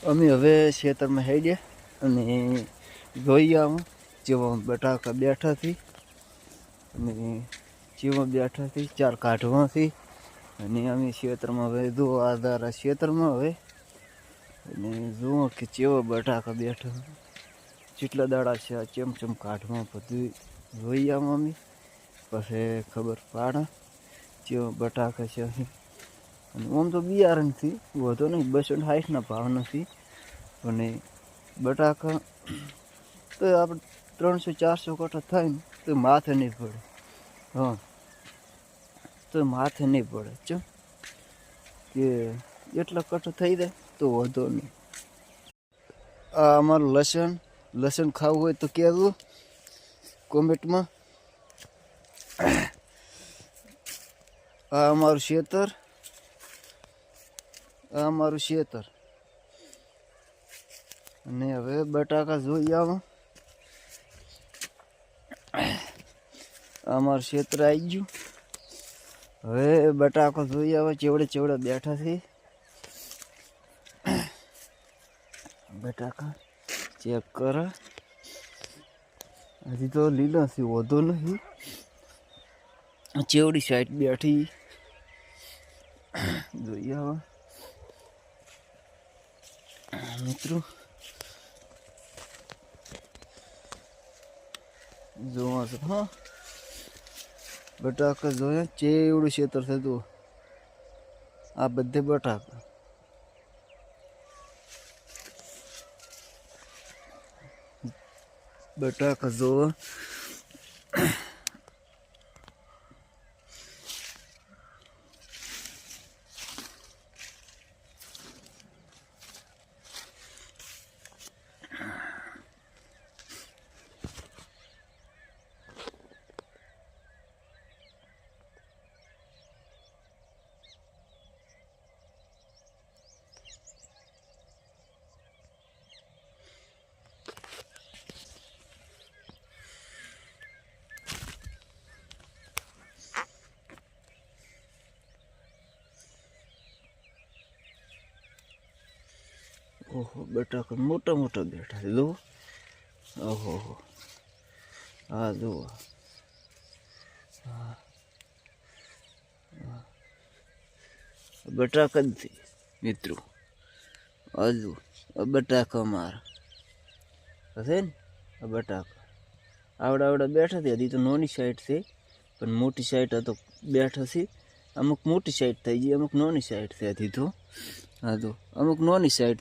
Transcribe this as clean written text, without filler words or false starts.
અમે હવે ખેતરમાં હેડ્યા અને જોઈએ આમાં જેવા બટાકા બેઠાથી અને જેવા બેઠાથી 4 કાઢવાથી અને અમે ખેતરમાં હવે જો આધારા ખેતરમાં હવે અને જુઓ કે જેવા બટાકા બેઠા જેટલા દાડા છે આ ચમચમ કાઢવા બધું જોઈએ આમાં અમે પછી ખબર પાડે જેવા બટાકા છે અને આમ તો બિયારણથી વધુ નહીં 260ના ભાવ નથી અને બટાકા તો આપણે 300-400 કટા થાય ને તો માથે નહીં પડે. હા તો માથે નહીં પડે ચમ કે એટલા કટા થઈ જાય તો વધુ નહીં. આ અમારું લસણ ખાવું હોય તો કહેજો કોમેન્ટમાં. આ અમારું ખેતર અને હવે બટાકા જોઈ આવો. અમારું ખેતર આવી ગયું. હવે બટાકા જોઈ આવે ચેવડે બેઠા છે. બટાકા ચેક કરો હજી તો લીલા છે વધુ નહીં. ચેવડી સાઈડ બેઠી જોઈએ હવે મિત્રો જોવા છે. હા બટાકા જોયા ચેવડું ખેતર થતું આ બધે બટાકા જોવા. ઓહો બટાકા મોટા બેઠા છે. જો ઓહો હા જુઓ બટાકા જ છે મિત્રો. હજુ બટાકા મારા હશે ને આ બટાકા આવડા બેઠા છે. હજી તો નાની સાઈડ છે પણ મોટી સાઈડ તો બેઠા છે. અમુક મોટી સાઈડ થઈ ગઈ અમુક નાની સાઈડ છે હજી તો. હા તો અમુક નાની સાઈડ